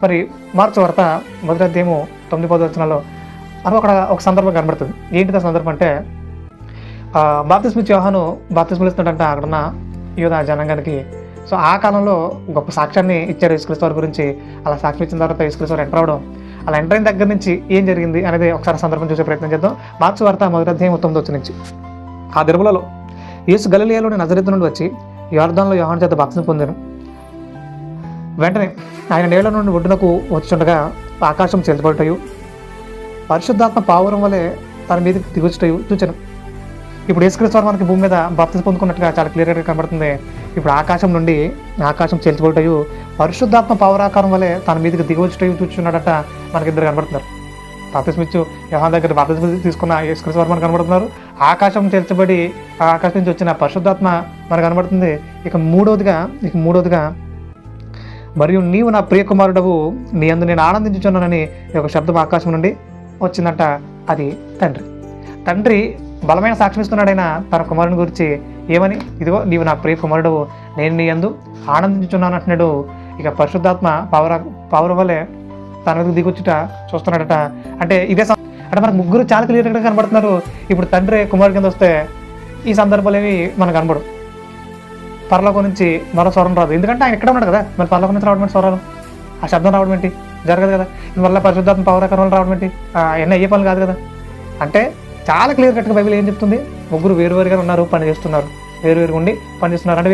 మరి మార్క్స్ వార్త మొదటి అధ్యాయము 9-10 వచనాల్లో అని ఒక సందర్భం కనబడుతుంది. ఏంటిది ఆ సందర్భం అంటే, బాప్తిస్మ ఇచ్చే యోహాను బాప్తిస్మలు ఇస్తున్నాడంట అక్కడున్న యూదా జనాంగానికి. సో ఆ కాలంలో గొప్ప సాక్ష్యాన్ని ఇచ్చారు యేసుక్రీస్తు వారి గురించి. అలా సాక్ష్యం ఇచ్చిన తర్వాత యేసుక్రీస్తు వారు ఎంటర్ అవడం, అలా ఎంటర్ అయిన దగ్గర నుంచి ఏం జరిగింది అనేది ఒకసారి సందర్భం చూసే ప్రయత్నం చేద్దాం. మార్క్స్ వార్త మొదటి అధ్యాయం 9 వచనం నుంచి. ఆ దినములలో యేసు గలిలయలోని నజరేతు నుండి వచ్చి యొర్దానులో యోహాను చేత బాప్తిస్మం పొందాను. వెంటనే ఆయన నీళ్ల నుండి ఒడ్డునకు వచ్చుండగా ఆకాశం చెల్లిపడటయు పరిశుద్ధాత్మ పావురం వలె తన మీదకి దిగొచ్చుటయు చూచాను. ఇప్పుడు యేసుక్రీస్తు వారు మనకి భూమి మీద బాప్తిస్మం పొందుకున్నట్టుగా చాలా క్లియర్గా కనబడుతుంది. ఇప్పుడు ఆకాశం చెల్లిపడటయు పరిశుద్ధాత్మ పావురాకారం వలె తన మీదకి దిగొచ్చుటయు చూచున్నాడట. మనకి ఇద్దరు కనబడుతున్నారు. బాప్తిస్మం ఇచ్చు యోహాను దగ్గర బాప్తిస్మం తీసుకున్న యేసుక్రీస్తు వారు మనకు కనబడుతున్నారు. ఆకాశం చెల్చబడి ఆ ఆకాశం నుంచి వచ్చిన పరిశుద్ధాత్మ మనకు కనబడుతుంది. ఇక మూడవదిగా మరియు నీవు నా ప్రియ కుమారుడవు, నీ అందు నేను ఆనందించుచున్నానని ఒక శబ్దం ఆకాశం నుండి వచ్చిందంట. అది తండ్రి బలమైన సాక్ష్యం ఇస్తున్నాడైనా తన కుమారుని గురించి ఏమని, ఇదిగో నీవు నా ప్రియ కుమారుడవు, నేను నీ యందు ఆనందించుచున్నాను అంటున్నాడు. ఇక పరిశుద్ధాత్మ పావుర వలె తన మీద దిగొచ్చుట చూస్తున్నాడట. అంటే అంటే మనకు ముగ్గురు చాలా క్లియర్గా కనబడుతున్నారు. ఇప్పుడు తండ్రి కుమారుడి కింద వస్తే ఈ సందర్భాలు ఏవి మనకు కనబడు. పరలోకం నుంచి మరో స్వరం రాదు, ఎందుకంటే ఆయన ఎక్కడ ఉన్నాడు కదా. మరి పరలోకం నుంచి రావడం ఏంటి స్వరాలు, ఆ శబ్దం రావడం ఏంటి జరగదు కదా. వల్ల పరిశుద్ధాత్మ పౌరాకరణలు రావడం ఏంటి, అవన్నీ అయ్యే పనులు కాదు కదా. అంటే చాలా క్లియర్ కట్గా బైబిల్ ఏం చెప్తుంది, ముగ్గురు వేరువేరుగా ఉన్నారు, పని చేస్తున్నారు, వేరువేరుగా ఉండి పని చేస్తున్నారు. అంటే